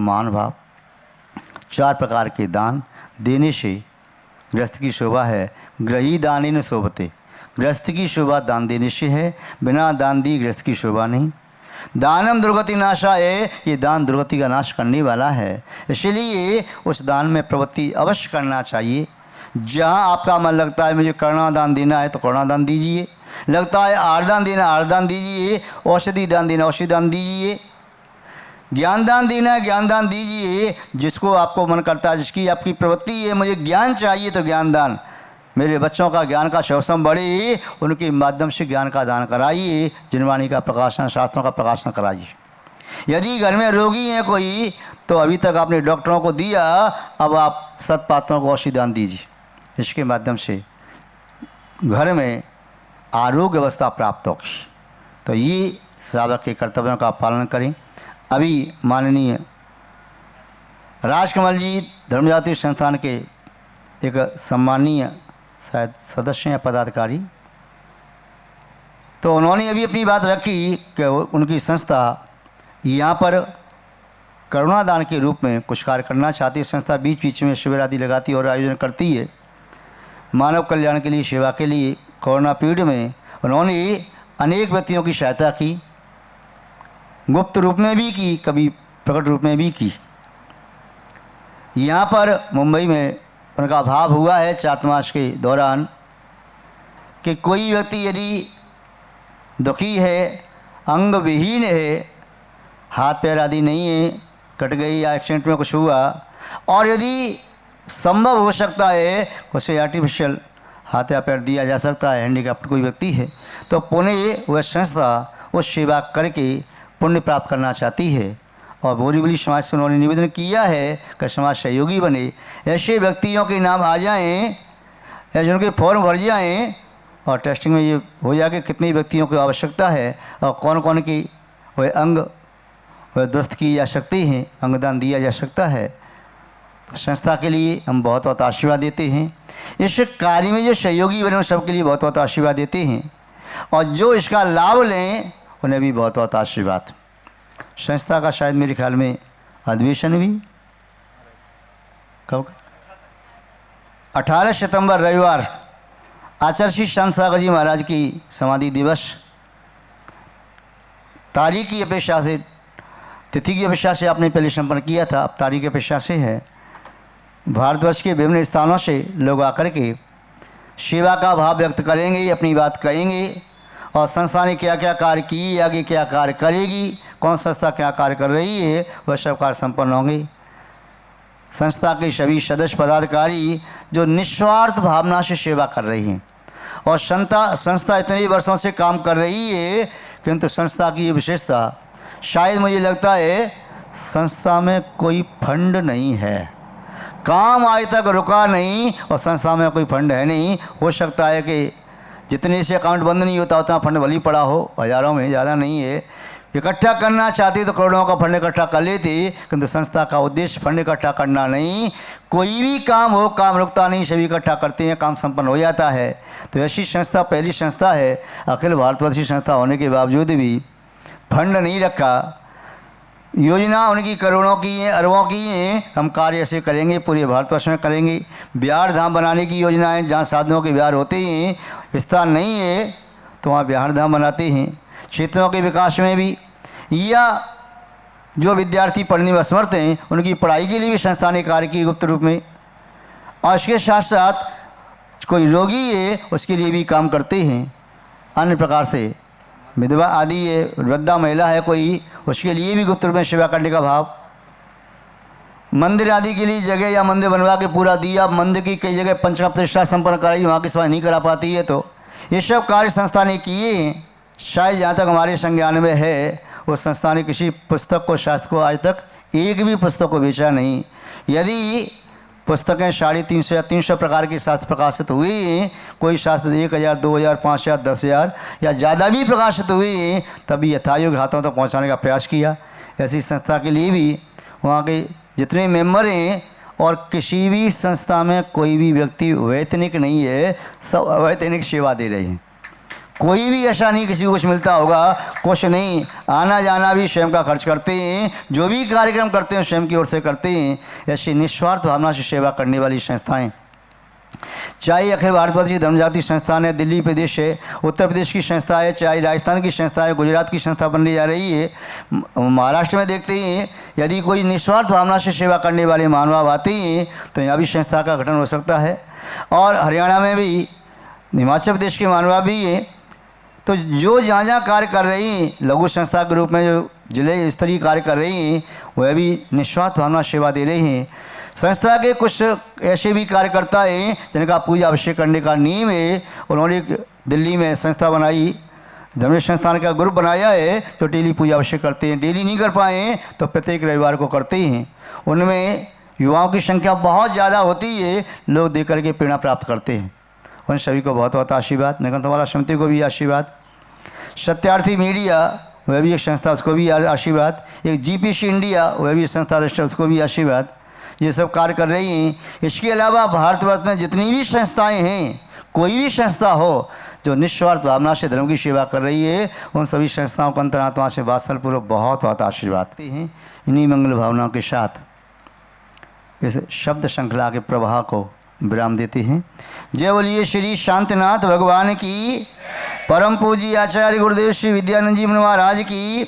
मान भाव। 4 प्रकार के दान देने से गृहस्थ की शोभा है। ग्रही दानी न शोभते, गृहस्थ की शोभा दान देने से है, बिना दान दिए गृहस्थ की शोभा नहीं। दानम दुर्गति नाशा है, ये दान दुर्गति का नाश करने वाला है, इसलिए उस दान में प्रवृत्ति अवश्य करना चाहिए। जहाँ आपका मन लगता है मुझे करुणा दान देना है तो करुणा दान दीजिए, लगता है आर्दान देना आर्दान दीजिए, औषधि दान देना औषधि दान दीजिए, ज्ञान दान देना है ज्ञान दान दीजिए। जिसको आपको मन करता है, जिसकी आपकी प्रवृत्ति है मुझे ज्ञान चाहिए तो ज्ञान दान, मेरे बच्चों का ज्ञान का शौसम बढ़े, उनके माध्यम से ज्ञान का दान कराइए, जिनवाणी का प्रकाशन, शास्त्रों का प्रकाशन कराइए। यदि घर में रोगी हैं कोई, तो अभी तक आपने डॉक्टरों को दिया, अब आप सत्पात्रों को औषधि दान दीजिए। इसके माध्यम से घर में आरोग्य अवस्था प्राप्त होगी। तो ये श्रावक के कर्तव्यों का पालन करें। अभी माननीय राजकमल जी धर्मजाति संस्थान के एक सम्मानीय शायद सदस्य या पदाधिकारी, तो उन्होंने अभी अपनी बात रखी कि उनकी संस्था यहाँ पर करुणा दान के रूप में कुछ कार्य करना चाहती है। संस्था बीच बीच में शिविर आदि लगाती है और आयोजन करती है मानव कल्याण के लिए, सेवा के लिए। कोरोना पीरियड में उन्होंने अनेक व्यक्तियों की सहायता की, गुप्त रूप में भी की, कभी प्रकट रूप में भी की। यहाँ पर मुंबई में उनका भाव हुआ है चातुर्मास के दौरान कि कोई व्यक्ति यदि दुखी है, अंग विहीन है, हाथ पैर आदि नहीं है, कट गई या एक्सीडेंट में कुछ हुआ, और यदि संभव हो सकता है उसे आर्टिफिशियल हाथ या पैर दिया जा सकता है, हैंडीकैप्ड कोई व्यक्ति है, तो पुण्य वह संस्था उस सेवा करके पुण्य प्राप्त करना चाहती है। और बोरीवली समाज से उन्होंने निवेदन किया है कि समाज सहयोगी बने, ऐसे व्यक्तियों के नाम आ जाएं या जिनके फॉर्म भर जाएं और टेस्टिंग में ये हो जाए कि कितने व्यक्तियों की आवश्यकता है और कौन कौन की वह अंग वह दुरुस्त की जा सकती हैं, अंगदान दिया जा सकता है। तो संस्था के लिए हम बहुत बहुत आशीर्वाद देते हैं। इस कार्य में जो सहयोगी बने उन सबके लिए बहुत बहुत आशीर्वाद देते हैं, और जो इसका लाभ लें उन्हें भी बहुत बहुत आशीर्वाद। संस्था का शायद मेरे ख्याल में अधिवेशन भी कब 18 सितंबर रविवार आचार्य श्री संत सागर जी महाराज की समाधि दिवस, तारीख की अपेक्षा से, तिथि की अपेक्षा से आपने पहले संपन्न किया था, अब तारीख की अपेक्षा से है। भारतवर्ष के विभिन्न स्थानों से लोग आकर के सेवा का भाव व्यक्त करेंगे, अपनी बात कहेंगे, और संस्था ने क्या क्या कार्य किए, आगे क्या कार्य करेगी, कौन संस्था क्या कार्य कर रही है, वह सब कार्य संपन्न होंगे। संस्था के सभी सदस्य पदाधिकारी जो निस्वार्थ भावना से सेवा कर रही हैं, और संस्था इतने वर्षों से काम कर रही है, किंतु संस्था की ये विशेषता, शायद मुझे लगता है संस्था में कोई फंड नहीं है, काम आज तक रुका नहीं, और संस्था में कोई फंड है नहीं। हो सकता है कि जितने से अकाउंट बंद नहीं होता उतना फंड भली पड़ा हो, हज़ारों में, ज़्यादा नहीं है। इकट्ठा करना चाहती तो करोड़ों का फंड इकट्ठा कर लेती, किंतु संस्था का उद्देश्य फंड इकट्ठा करना नहीं। कोई भी काम हो, काम रुकता नहीं, सभी इकट्ठा करते हैं, काम संपन्न हो जाता है। तो ऐसी संस्था पहली संस्था है, अखिल भारतवर्षीय संस्था होने के बावजूद भी फंड नहीं रखा। योजना उनकी करोड़ों की हैं, अरबों की हैं। हम कार्य ऐसे करेंगे, पूरे भारतवर्ष में करेंगे। बिहार धाम बनाने की योजनाएं, जहाँ साधुओं के बिहार होते हैं, स्थान नहीं है तो वहाँ बिहार धाम बनाते हैं। क्षेत्रों के विकास में भी, या जो विद्यार्थी पढ़ने में असमर्थ हैं उनकी पढ़ाई के लिए भी संस्था ने कार्य की गुप्त रूप में। और इसके साथ साथ कोई रोगी है उसके लिए भी काम करते हैं। अन्य प्रकार से विधवा आदि है, वृद्धा महिला है कोई, उसके लिए भी गुप्त रूप में सेवा करने का भाव। मंदिर आदि के लिए जगह या मंदिर बनवा के पूरा दिया, मंदिर की कई जगह पंचकर्म प्रतिष्ठा संपन्न कराई, वहाँ की सेवा नहीं करा पाती है, तो ये सब कार्य संस्था ने किए हैं। शायद जहाँ तक हमारे संज्ञान में है, उस संस्था ने किसी पुस्तक को, शास्त्र को आज तक एक भी पुस्तक को बेचा नहीं। यदि पुस्तकें 350 या 300 प्रकार के शास्त्र प्रकाशित हुए हैं, कोई शास्त्र 1000, 2000, 5000, 10,000 या ज़्यादा भी प्रकाशित हुए हैं, तभी यथायोग्य हाथों तक पहुँचाने का प्रयास किया। ऐसी संस्था के लिए भी वहाँ के जितने मेंबर हैं, और किसी भी संस्था में कोई भी व्यक्ति वैतनिक नहीं है, सब अवैतनिक सेवा दे रहे हैं। कोई भी ऐसा नहीं किसी को कुछ मिलता होगा, कुछ नहीं। आना जाना भी स्वयं का खर्च करते हैं, जो भी कार्यक्रम करते हैं स्वयं की ओर से करते हैं। ऐसी निस्वार्थ भावना से सेवा करने वाली संस्थाएं, चाहे अखिल भारतवर्षीय धर्म जाति संस्थान है, दिल्ली प्रदेश है, उत्तर प्रदेश की संस्था है, चाहे राजस्थान की संस्था है, गुजरात की संस्था बनने जा रही है, महाराष्ट्र में देखते हैं यदि कोई निस्वार्थ भावना से सेवा करने वाले मानव आते हैं तो यहाँ भी संस्था का गठन हो सकता है। और हरियाणा में भी, हिमाचल प्रदेश के मानव भी हैं। तो जो जहाँ जहाँ कार्य कर रही हैं, लघु संस्था के रूप में जो जिले स्तरीय कार्य कर रही हैं, वह भी निस्वार्थ भावना सेवा दे रही हैं। संस्था के कुछ ऐसे भी कार्यकर्ता हैं जिनका पूजा अभिषेक करने का नियम है। उन्होंने दिल्ली में संस्था बनाई, धर्म संस्थान का ग्रुप बनाया है, जो डेली पूजा अभिषेक करते हैं। डेली नहीं कर पाए तो प्रत्येक रविवार को करते हैं। उनमें युवाओं की संख्या बहुत ज़्यादा होती है, लोग देख करके प्रेरणा प्राप्त करते हैं। उन सभी को बहुत बहुत आशीर्वाद। निगंतमाला समिति को भी आशीर्वाद। सत्यार्थी मीडिया, वह भी एक संस्था, उसको भी आशीर्वाद। एक जीपीसी इंडिया, वह भी संस्था रजिस्टर, उसको भी आशीर्वाद। ये सब कार्य कर रही हैं। इसके अलावा भारतवर्ष में जितनी भी संस्थाएं हैं, कोई भी संस्था हो जो निस्वार्थ भावना से धर्म की सेवा कर रही है, उन सभी संस्थाओं को अंतरात्मा से वात्सल्यपूर्वक बहुत बहुत आशीर्वाद हैं। इन्हीं मंगल भावनाओं के साथ इस शब्द श्रृंखला के प्रवाह को विराम देते हैं। जय बोलिए श्री शांतिनाथ भगवान की, परम पूज्य आचार्य गुरुदेव श्री विद्यानंद जी महाराज की।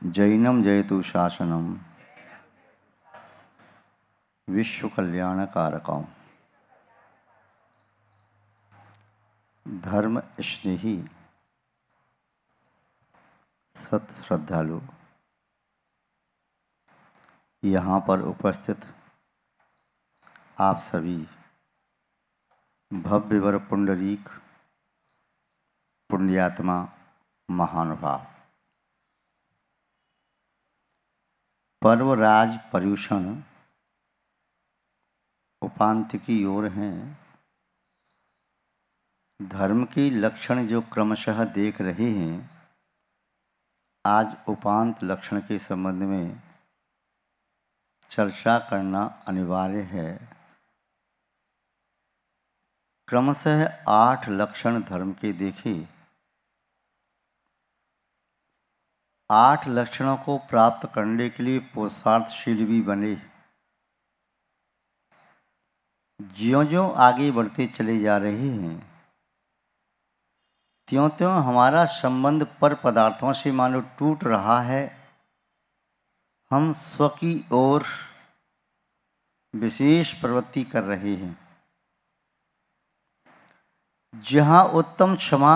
जैनम जयतु शासनम विश्व कल्याण कारकम, धर्म स्नेही सत श्रद्धालु, यहाँ पर उपस्थित आप सभी भव्य वर पुंडरीक पुण्यात्मा महानुभाव, पर्वराज पर्यूषण उपांत की ओर हैं। धर्म के लक्षण जो क्रमशः देख रहे हैं, आज उपांत लक्षण के संबंध में चर्चा करना अनिवार्य है। क्रमशः 8 लक्षण धर्म के देखे। 8 लक्षणों को प्राप्त करने के लिए पुरुषार्थशील भी बने। ज्यों-ज्यों आगे बढ़ते चले जा रहे हैं, त्यों-त्यों हमारा संबंध पर पदार्थों से मानो टूट रहा है। हम स्व की ओर विशेष प्रवृत्ति कर रहे हैं। जहाँ उत्तम क्षमा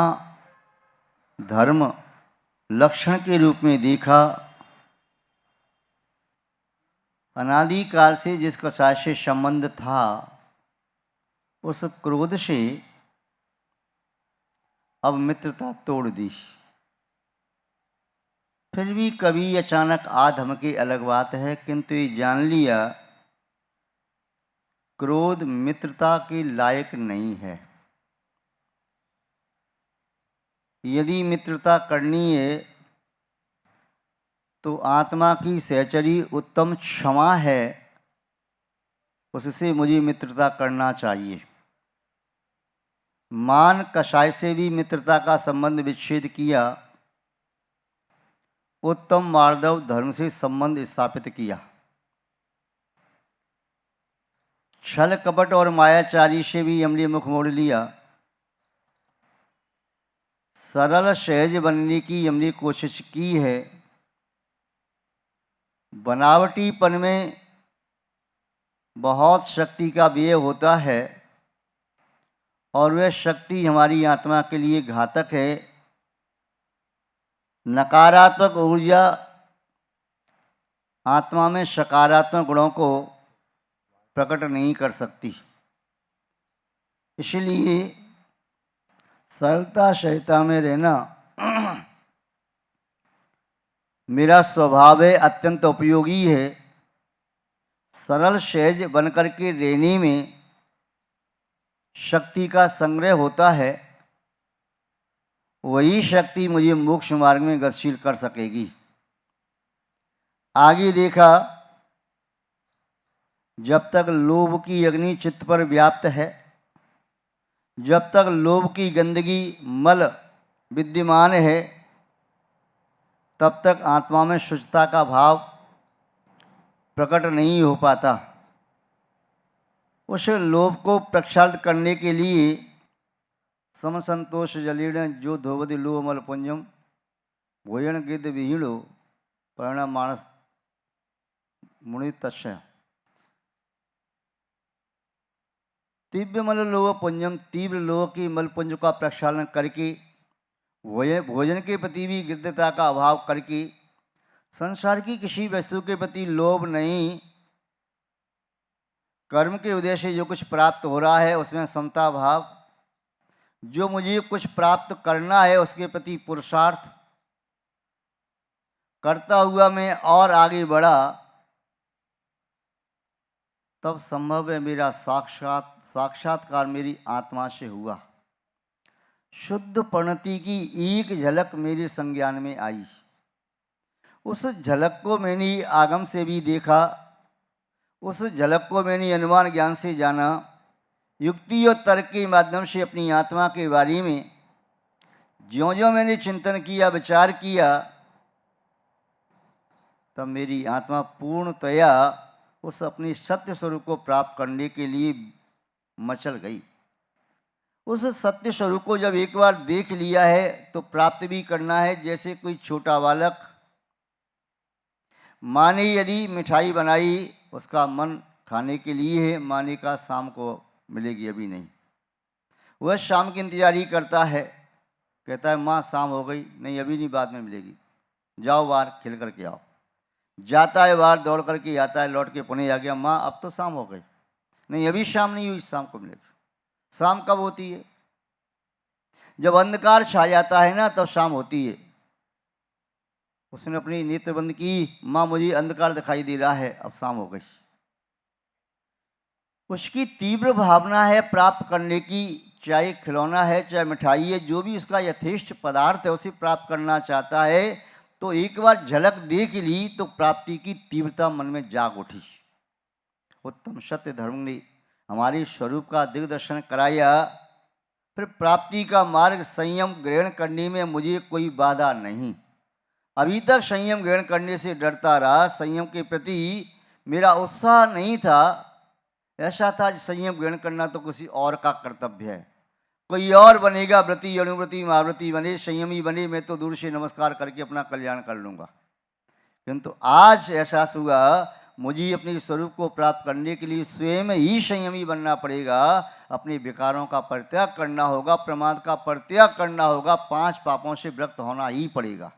धर्म लक्षण के रूप में देखा, अनादिकाल से जिस कसाय से संबंध था, उस क्रोध से अब मित्रता तोड़ दी। फिर भी कभी अचानक आ धमके अलग बात है, किंतु ये जान लिया क्रोध मित्रता के लायक नहीं है। यदि मित्रता करनी है तो आत्मा की सहचरी उत्तम क्षमा है, उससे मुझे मित्रता करना चाहिए। मान कषाय से भी मित्रता का संबंध विच्छेद किया, उत्तम मार्दव धर्म से संबंध स्थापित किया। छल कपट और मायाचारी से भी हमने मुख मोड़ लिया। सरल सहज बनने की हमने कोशिश की है। बनावटीपन में बहुत शक्ति का व्यय होता है और वह शक्ति हमारी आत्मा के लिए घातक है। नकारात्मक ऊर्जा आत्मा में सकारात्मक गुणों को प्रकट नहीं कर सकती। इसलिए सरलता सहजता में रहना मेरा स्वभाव है, अत्यंत उपयोगी है। सरल सहज बनकर के रहने में शक्ति का संग्रह होता है। वही शक्ति मुझे मोक्ष मार्ग में गतिशील कर सकेगी। आगे देखा, जब तक लोभ की अग्नि चित्त पर व्याप्त है, जब तक लोभ की गंदगी मल विद्यमान है तब तक आत्मा में शुचिता का भाव प्रकट नहीं हो पाता। उस लोभ को प्रक्षालित करने के लिए समसंतोष जलीण जो धोवति लोमल पुंजम भोजन गिद्ध विहीणो परिणाम मानस मुनि तस्य। तीव्र मल लोभ पुंजम, तीव्र लोभ की मल पुंज का प्रक्षालन करके भोजन के प्रति भी गिद्धता का अभाव करके संसार की किसी वस्तु के प्रति लोभ नहीं, कर्म के उदय से जो कुछ प्राप्त हो रहा है उसमें समता भाव, जो मुझे कुछ प्राप्त करना है उसके प्रति पुरुषार्थ करता हुआ मैं और आगे बढ़ा, तब संभव है मेरा साक्षात्कार मेरी आत्मा से हुआ। शुद्ध प्रणति की एक झलक मेरे संज्ञान में आई। उस झलक को मैंने आगम से भी देखा, उस झलक को मैंने अनुमान ज्ञान से जाना, युक्ति और तर्क के माध्यम से अपनी आत्मा के बारे में ज्यों ज्यों मैंने चिंतन किया, विचार किया, तब मेरी आत्मा पूर्णतया उस अपने सत्य स्वरूप को प्राप्त करने के लिए मचल गई। उस सत्य स्वरूप को जब एक बार देख लिया है तो प्राप्त भी करना है। जैसे कोई छोटा बालक, माँ ने यदि मिठाई बनाई, उसका मन खाने के लिए है, माँ ने कहा शाम को मिलेगी, अभी नहीं। वह शाम की इंतजारी करता है, कहता है माँ शाम हो गई, नहीं अभी नहीं, बाद में मिलेगी, जाओ बाहर खेल करके आओ। जाता है बाहर, दौड़ करके आता है, लौट के पुणे आ गया, माँ अब तो शाम हो गई, नहीं अभी शाम नहीं हुई, शाम को मिलेगी। शाम कब होती है? जब अंधकार छा जाता है ना, तब शाम होती है। उसने अपनी नेत्र बंद की, माँ मुझे अंधकार दिखाई दे रहा है, अब शाम हो गई। उसकी तीव्र भावना है प्राप्त करने की, चाहे खिलौना है चाहे मिठाई है, जो भी उसका यथेष्ट पदार्थ है उसे प्राप्त करना चाहता है। तो एक बार झलक देख ली तो प्राप्ति की तीव्रता मन में जाग उठी। उत्तम सत्य धर्म ने हमारे स्वरूप का दिग्दर्शन कराया। फिर प्राप्ति का मार्ग संयम ग्रहण करने में मुझे कोई बाधा नहीं। अभी तक संयम ग्रहण करने से डरता रहा, संयम के प्रति मेरा उत्साह नहीं था। ऐसा था संयम ग्रहण करना तो किसी और का कर्तव्य है, कोई और बनेगा, व्रती अनुव्रती महाव्रती बने, संयमी बने, मैं तो दूर से नमस्कार करके अपना कल्याण कर लूँगा। किंतु आज एहसास हुआ मुझे अपने स्वरूप को प्राप्त करने के लिए स्वयं ही संयमी बनना पड़ेगा। अपने विकारों का परित्याग करना होगा, प्रमाद का परित्याग करना होगा, 5 पापों से विरक्त होना ही पड़ेगा।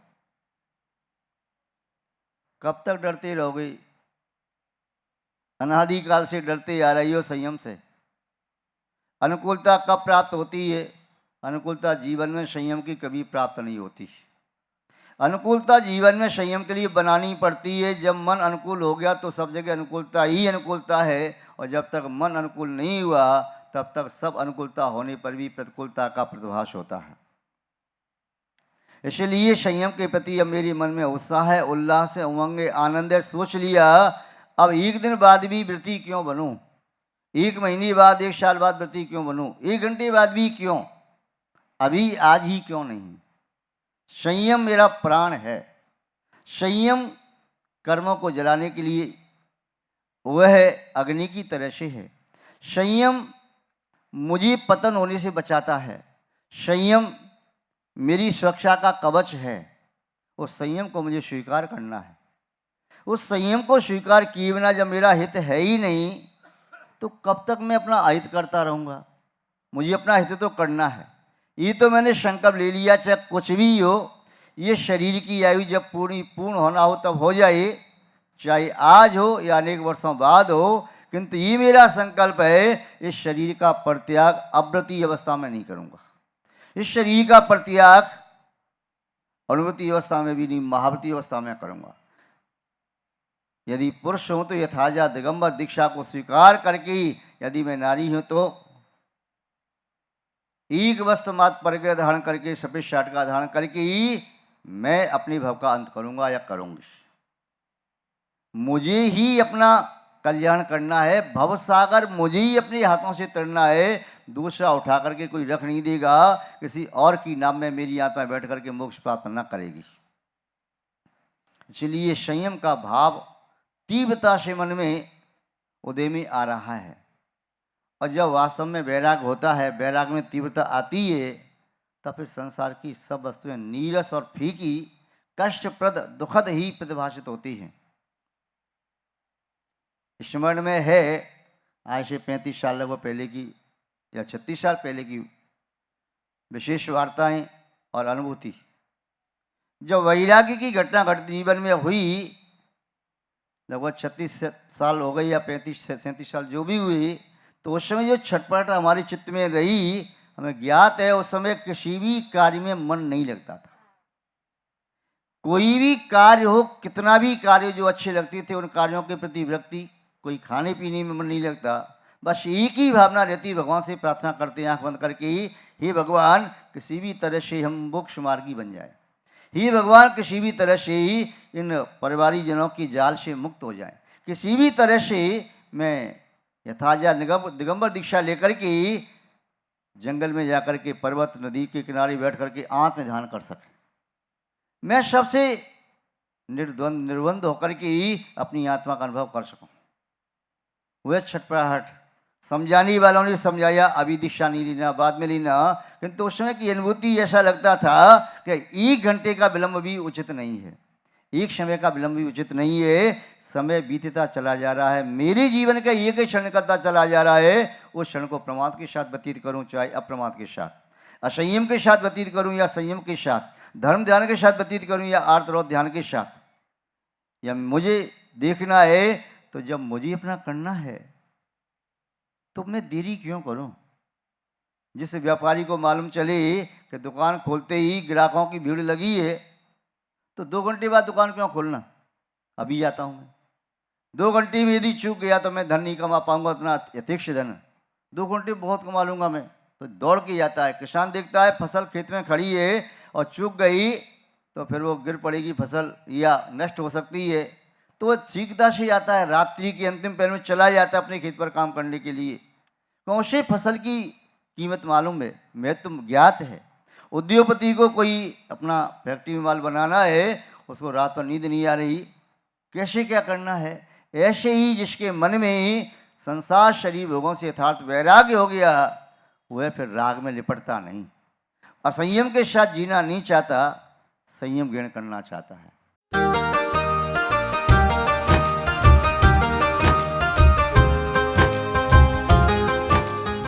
कब तक डरते रहोगे? अनादिकाल से डरते आ रही हो संयम से। अनुकूलता कब प्राप्त होती है? अनुकूलता जीवन में संयम की कभी प्राप्त नहीं होती। अनुकूलता जीवन में संयम के लिए बनानी पड़ती है। जब मन अनुकूल हो गया तो सब जगह अनुकूलता ही अनुकूलता है, और जब तक मन अनुकूल नहीं हुआ तब तक सब अनुकूलता होने पर भी प्रतिकूलता का प्रतिभास होता है। इसलिए संयम के प्रति अब मेरे मन में उत्साह है, उल्लास है, उमंग है, आनंद है। सोच लिया अब एक दिन बाद भी व्रती क्यों बनूं, 1 महीने बाद, 1 साल बाद व्रती क्यों बनूं, 1 घंटे बाद भी क्यों, अभी आज ही क्यों नहीं। संयम मेरा प्राण है। संयम कर्मों को जलाने के लिए वह अग्नि की तरह से है। संयम मुझे पतन होने से बचाता है। संयम मेरी सुरक्षा का कवच है। उस संयम को मुझे स्वीकार करना है। उस संयम को स्वीकार किए बिना जब मेरा हित है ही नहीं तो कब तक मैं अपना अहित करता रहूँगा। मुझे अपना हित तो करना है। ये तो मैंने संकल्प ले लिया, चाहे कुछ भी हो, ये शरीर की आयु जब पूर्ण होना हो तब हो जाए, चाहे आज हो या अनेक वर्षों बाद हो, किंतु ये मेरा संकल्प है, इस शरीर का परित्याग अव्रती अवस्था में नहीं करूँगा। इस शरीर का परित्याग अनुव्रती अवस्था में भी नहीं, महाव्रती अवस्था में करूँगा। यदि पुरुष हूँ तो यथाजा दिगंबर दीक्षा को स्वीकार करके, यदि मैं नारी हूँ तो एक वस्त्र मात्र परिग्रह धारण करके, सफेद शाट का धारण करके ही मैं अपने भव का अंत करूंगा या करूंगी। मुझे ही अपना कल्याण करना है। भव सागर मुझे ही अपने हाथों से तरना है। दूसरा उठा करके कोई रख नहीं देगा, किसी और की नाम में मेरी आत्मा बैठ करके मोक्ष प्राप्त न करेगी। इसलिए संयम का भाव तीव्रता से मन में उदय में आ रहा है, और जब वास्तव में वैराग होता है, वैराग में तीव्रता आती है, तब फिर संसार की सब वस्तुएं नीरस और फीकी, कष्टप्रद, दुखद ही प्रतिभाषित होती हैं। स्मरण में है आज से 35 साल लगभग पहले की या 36 साल पहले की विशेष वार्ताएं और अनुभूति। जब वैराग्य की घटना जीवन में हुई, लगभग 36 साल हो गई या 35-37 साल जो भी हुई, तो उस समय जो छटपट हमारे चित्त में रही, हमें ज्ञात है उस समय किसी भी कार्य में मन नहीं लगता था। कोई भी कार्य हो, कितना भी कार्य जो अच्छे लगते थे, उन कार्यों के प्रति विरक्ति, कोई खाने पीने में मन नहीं लगता, बस एक ही भावना रहती, भगवान से प्रार्थना करते आंख बंद करके, हे भगवान किसी भी तरह से हम मोक्ष मार्गी बन जाए, हे भगवान किसी भी तरह से इन परिवारी जनों की जाल से मुक्त हो जाए, किसी भी तरह से मैं यथाजा दिगंबर दीक्षा लेकर के जंगल में जाकर के पर्वत नदी के किनारे बैठ करके आत्म ध्यान कर सके, मैं सबसे निर्द्वंद होकर के ही अपनी आत्मा का अनुभव कर सकूं। वह छटपटाहट समझाने वालों ने समझाया, अभी दीक्षा नहीं लेना, बाद में लेना, किंतु उस समय की अनुभूति ऐसा लगता था कि 1 घंटे का विलंब भी उचित नहीं है, एक समय का विलंब भी उचित नहीं है। समय बीतता चला जा रहा है, मेरे जीवन का एक ही क्षण करता चला जा रहा है, उस क्षण को प्रमाद के साथ व्यतीत करूं चाहे अप्रमाद के साथ, असंयम के साथ व्यतीत करूं या संयम के साथ, धर्म ध्यान के साथ व्यतीत करूं या आर्तरोध ध्यान के साथ, या मुझे देखना है तो जब मुझे अपना करना है तो मैं देरी क्यों करूं। जिस व्यापारी को मालूम चले कि दुकान खोलते ही ग्राहकों की भीड़ लगी है, तो 2 घंटे बाद दुकान क्यों खोलना, अभी जाता हूं मैं। 2 घंटे में यदि चूक गया तो मैं धन नहीं कमा पाऊंगा, उतना यथेक्ष धन 2 घंटे बहुत कमा लूंगा मैं, तो दौड़ के जाता है। किसान देखता है फसल खेत में खड़ी है और चूक गई तो फिर वो गिर पड़ेगी फसल या नष्ट हो सकती है, तो वह सीखता से जाता है, रात्रि के अंतिम पहर में चला जाता है अपने खेत पर काम करने के लिए, क्यों उसे फसल की कीमत मालूम है, महत्व ज्ञात है। उद्योगपति को कोई अपना फैक्ट्री में माल बनाना है, उसको रात पर नींद नहीं आ रही, कैसे क्या करना है। ऐसे ही जिसके मन में संसार शरीर भोगों से यथार्थ वैराग्य हो गया, वह फिर राग में लिपटता नहीं, असंयम के साथ जीना नहीं चाहता, संयम ग्रहण करना चाहता है।